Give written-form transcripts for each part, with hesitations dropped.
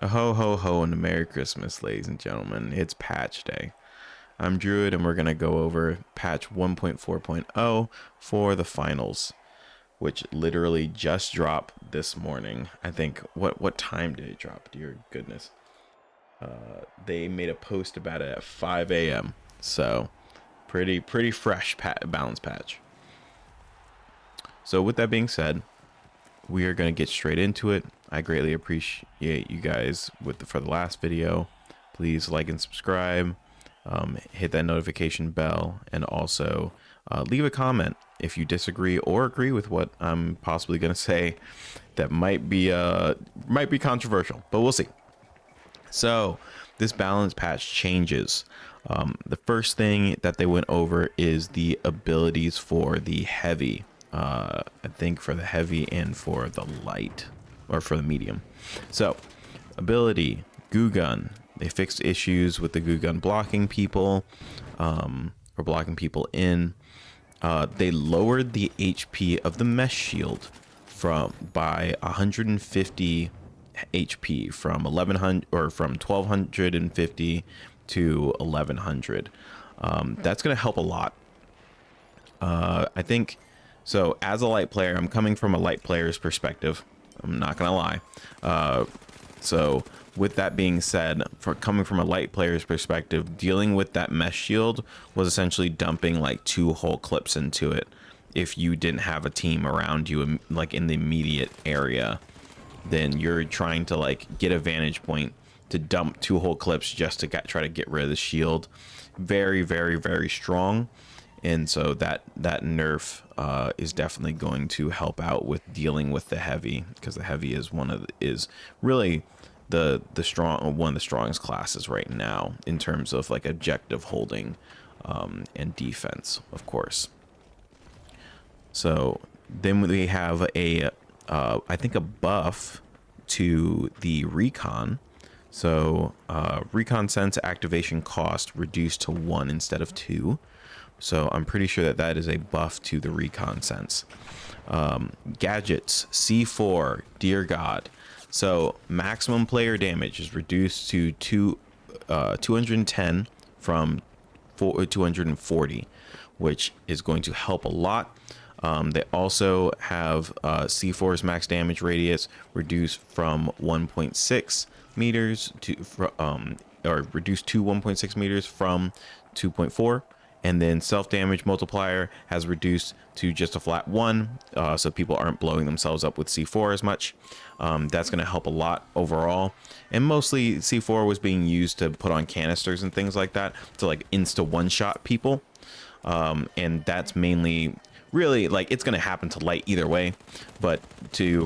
A ho ho ho and a Merry Christmas, ladies and gentlemen. It's patch day. I'm Druid and we're going to go over patch 1.4.0 for the finals, which literally just dropped this morning. I think, what time did it drop? Dear goodness. They made a post about it at 5 a.m. So, pretty fresh balance patch. So with that being said, we are going to get straight into it. I greatly appreciate you guys for the last video. Please like and subscribe, hit that notification bell, and also leave a comment if you disagree or agree with what I'm possibly going to say. That might be controversial, but we'll see. So this balance patch changes. The first thing that they went over is the abilities for the heavy. I think for the heavy and for the light, or for the medium. So ability, goo gun. They fixed issues with the goo gun blocking people, or blocking people in. They lowered the HP of the mesh shield by 150 HP from 1100 or from 1250 to 1100. That's going to help a lot. I think so. As a light player, I'm coming from a light player's perspective. I'm not going to lie. So with that being said, for coming from a light player's perspective, dealing with that mesh shield was essentially dumping like 2 whole clips into it. If you didn't have a team around you, like in the immediate area, then you're trying to like get a vantage point to dump 2 whole clips just to try to get rid of the shield. Very, very, very strong. And so that nerf is definitely going to help out with dealing with the heavy, because the heavy is really one of the strongest classes right now in terms of like objective holding and defense, of course. So then we have I think a buff to the recon. So recon sense activation cost reduced to 1 instead of 2. So I'm pretty sure that is a buff to the recon sense. Gadgets, C4, dear God. So maximum player damage is reduced to 210 from 240, which is going to help a lot. They also have C4's max damage radius reduced from 1.6 meters to or reduced to 1.6 meters from 2.4. And then self-damage multiplier has reduced to just a flat 1, so people aren't blowing themselves up with C4 as much. That's going to help a lot overall. And mostly C4 was being used to put on canisters and things like that to like insta one-shot people. And that's mainly really like it's going to happen to light either way, but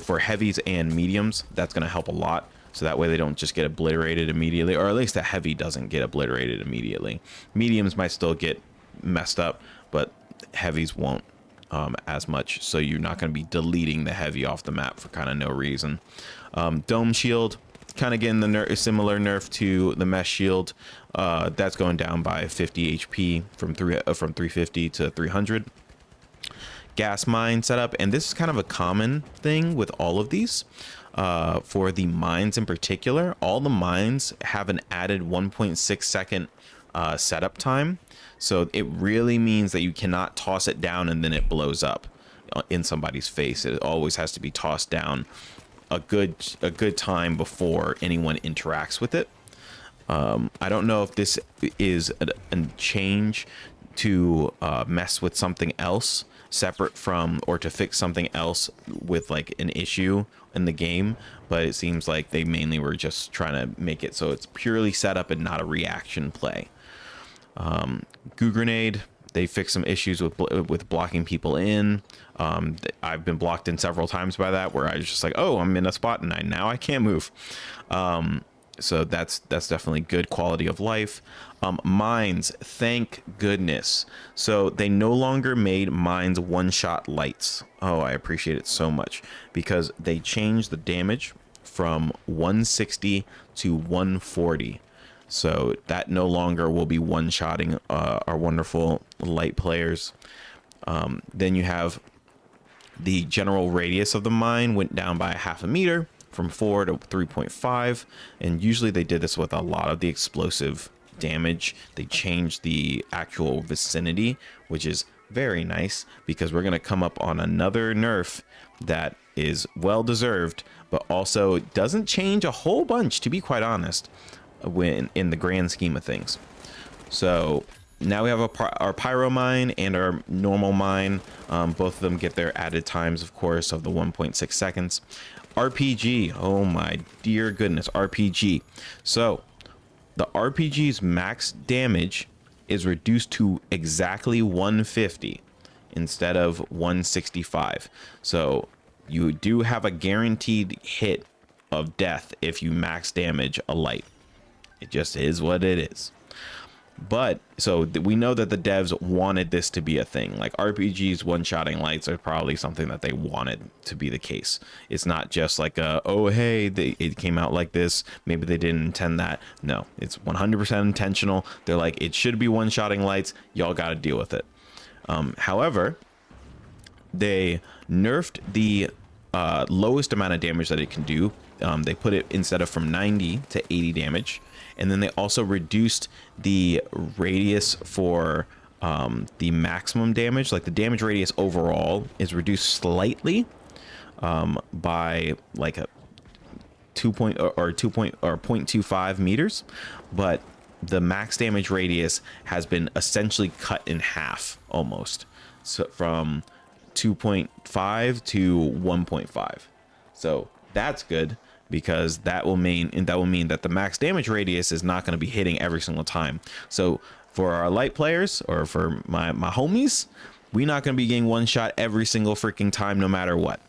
for heavies and mediums, that's going to help a lot. So that way they don't just get obliterated immediately, or at least a heavy doesn't get obliterated immediately. Mediums might still get messed up, but heavies won't as much, so you're not going to be deleting the heavy off the map for kind of no reason. Dome shield, kind of getting the similar nerf to the mesh shield. That's going down by 50 HP from 350 to 300. Gas mine setup, and this is kind of a common thing with all of these. For the mines in particular, all the mines have an added 1.6 second setup time. So it really means that you cannot toss it down and then it blows up in somebody's face. It always has to be tossed down a good time before anyone interacts with it. I don't know if this is a change to mess with something else separate from, or to fix something else with like an issue in the game, but it seems like they mainly were just trying to make it so it's purely setup and not a reaction play. Goo grenade, they fixed some issues with blocking people in. I've been blocked in several times by that, where I was just like, oh, I'm in a spot and now I can't move. So that's definitely good quality of life. Mines, thank goodness. So they no longer made mines one-shot lights. Oh, I appreciate it so much, because they changed the damage from 160 to 140. So that no longer will be one-shotting our wonderful light players. Then you have the general radius of the mine went down by 0.5 meters from 4 to 3.5. And usually they did this with a lot of the explosive damage. They changed the actual vicinity, which is very nice, because we're going to come up on another nerf that is well deserved, but also doesn't change a whole bunch, to be quite honest, when in the grand scheme of things. So now we have our pyro mine and our normal mine. Both of them get their added times, of course, of the 1.6 seconds. RPG, oh my dear goodness, RPG. So the RPG's max damage is reduced to exactly 150 instead of 165. So you do have a guaranteed hit of death if you max damage a light. It just is what it is. But so we know that the devs wanted this to be a thing. Like, RPGs one-shotting lights are probably something that they wanted to be the case. It's not just like oh hey, it came out like this, maybe they didn't intend that. No, it's 100% intentional. They're like, it should be one-shotting lights, y'all got to deal with it. However, they nerfed the lowest amount of damage that it can do. They put it, instead of from 90 to 80 damage. And then they also reduced the radius for the maximum damage. Like, the damage radius overall is reduced slightly by like a 0.25 meters, but the max damage radius has been essentially cut in half almost. So from 2.5 to 1.5. So that's good, because that will mean that the max damage radius is not going to be hitting every single time. So for our light players, or for my homies, we're not going to be getting one shot every single freaking time, no matter what.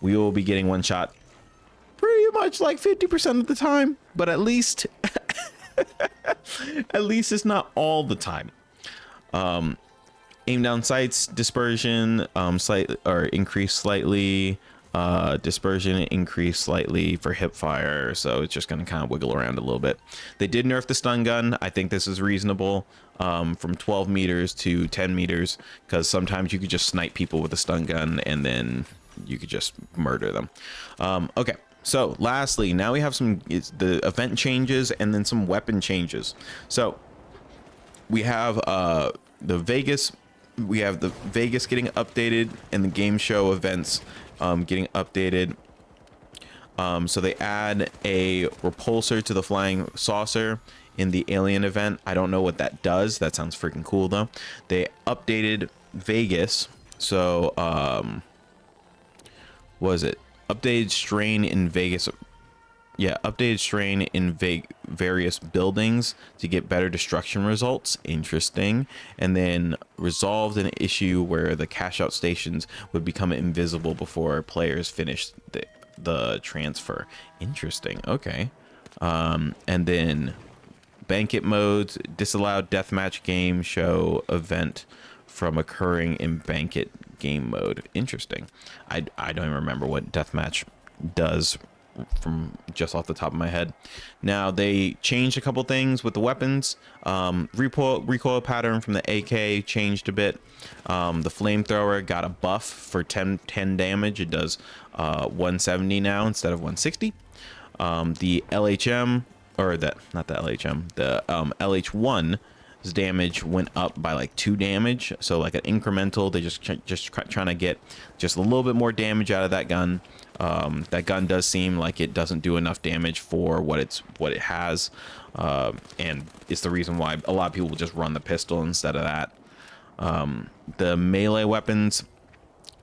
We will be getting one shot pretty much like 50% of the time, but at least it's not all the time. Aim down sights dispersion increased slightly. Dispersion increased slightly for hip fire, so it's just going to kind of wiggle around a little bit. They did nerf the stun gun. I think this is reasonable, from 12 meters to 10 meters, because sometimes you could just snipe people with a stun gun and then you could just murder them. Okay, so lastly, now we have the event changes and then some weapon changes. So we have the Vegas getting updated, and the game show events getting updated. So they add a repulsor to the flying saucer in the alien event. I don't know what that does. That sounds freaking cool though. They updated Vegas. So was it updated strain in Vegas? Yeah, updated strain in various buildings to get better destruction results. Interesting. And then resolved an issue where the cash out stations would become invisible before players finished the transfer. Interesting. Okay. And then banquet modes, disallowed deathmatch game show event from occurring in banquet game mode. Interesting. I don't even remember what deathmatch does from just off the top of my head. Now they changed a couple things with the weapons. Recoil pattern from the AK changed a bit. The flamethrower got a buff for 10 damage. It does 170 now instead of 160. The LHM, or not the LHM, the LH1's damage went up by like 2 damage, so like an incremental. They just trying to get just a little bit more damage out of that gun. That gun does seem like it doesn't do enough damage for what it has, and it's the reason why a lot of people will just run the pistol instead of that. The melee weapons,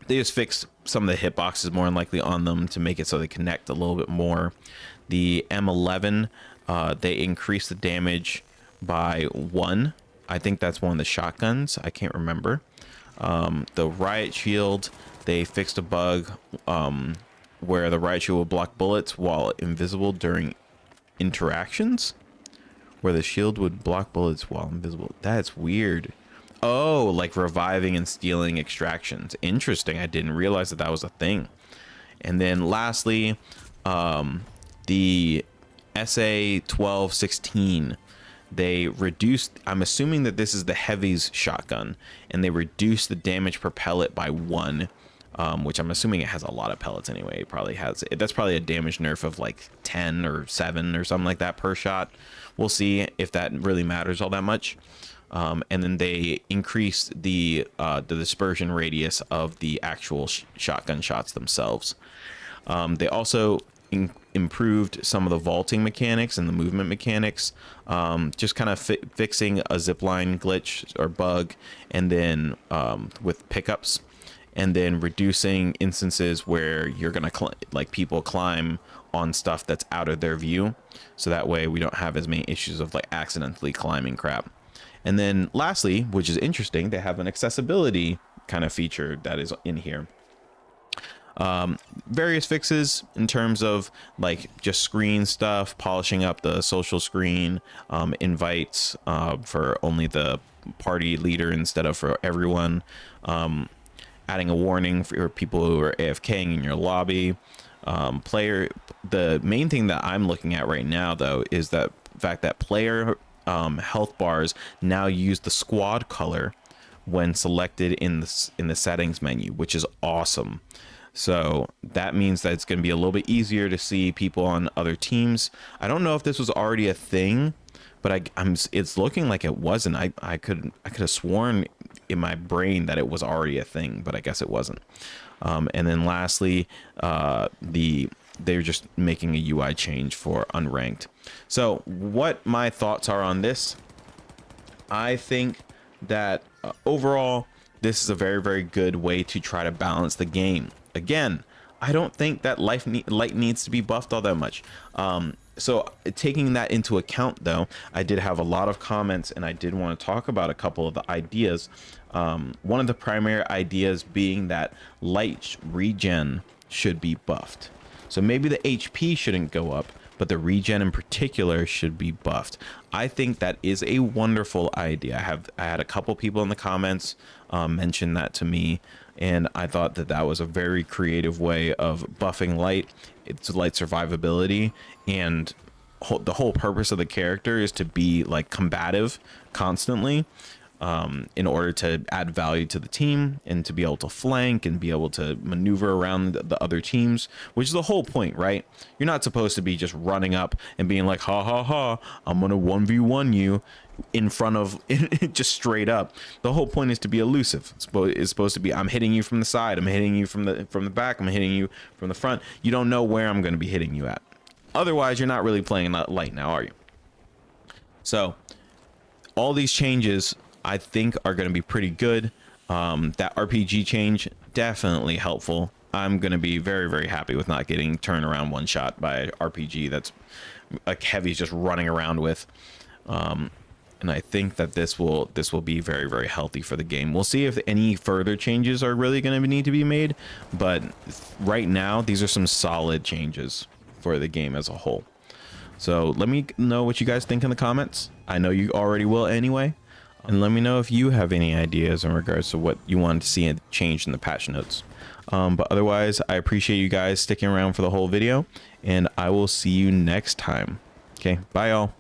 they just fixed some of the hitboxes more than likely on them to make it so they connect a little bit more. The M11, they increased the damage by 1. I think that's one of the shotguns. I can't remember. The riot shield, they fixed a bug where the riot shield will block bullets while invisible during interactions, where the shield would block bullets while invisible. That's weird. Oh, like reviving and stealing extractions. Interesting. I didn't realize that was a thing. And then lastly, the SA-1216, they reduced, I'm assuming that this is the heavy's shotgun, and they reduced the damage per pellet by 1. which I'm assuming it has a lot of pellets anyway. It probably has, that's probably a damage nerf of like 10 or 7 or something like that per shot. We'll see if that really matters all that much. And then they increased the dispersion radius of the actual shotgun shots themselves. They also improved some of the vaulting mechanics and the movement mechanics, just kind of fixing a zipline glitch or bug, and then with pickups, and then reducing instances where you're gonna like people climb on stuff that's out of their view, so that way we don't have as many issues of like accidentally climbing crap. And then lastly, which is interesting, they have an accessibility kind of feature that is in here. Various fixes in terms of like just screen stuff, polishing up the social screen, invites for only the party leader instead of for everyone, adding a warning for people who are AFKing in your lobby. The main thing that I'm looking at right now though is that fact that player health bars now use the squad color when selected in the settings menu, which is awesome. So that means that it's going to be a little bit easier to see people on other teams. I don't know if this was already a thing, but it's looking like it wasn't. I could have sworn in my brain that it was already a thing, but I guess it wasn't. And then lastly, they're just making a UI change for unranked. So what my thoughts are on this, I think that overall, this is a very, very good way to try to balance the game. Again, I don't think that light needs to be buffed all that much. So taking that into account, though, I did have a lot of comments, and I did want to talk about a couple of the ideas. One of the primary ideas being that light regen should be buffed. So maybe the HP shouldn't go up, but the regen in particular should be buffed. I think that is a wonderful idea. I had a couple people in the comments mention that to me, and I thought that that was a very creative way of buffing light. It's light survivability, and the whole purpose of the character is to be like combative constantly, in order to add value to the team and to be able to flank and be able to maneuver around the other teams, which is the whole point, right? You're not supposed to be just running up and being like, ha ha ha, I'm gonna 1v1 you in front of just straight up. The whole point is to be elusive. It's supposed to be, I'm hitting you from the side, I'm hitting you from the back, I'm hitting you from the front. You don't know where I'm going to be hitting you at. Otherwise, you're not really playing light now, are you? So all these changes I think are going to be pretty good. That RPG change, definitely helpful. I'm going to be very, very happy with not getting turned around one shot by RPG that's like Heavy's just running around with. And I think that this will be very, very healthy for the game. We'll see if any further changes are really going to need to be made, but right now these are some solid changes for the game as a whole. So let me know what you guys think in the comments. I know you already will anyway. And let me know if you have any ideas in regards to what you want to see changed in the patch notes. But otherwise, I appreciate you guys sticking around for the whole video, and I will see you next time. Okay, bye y'all.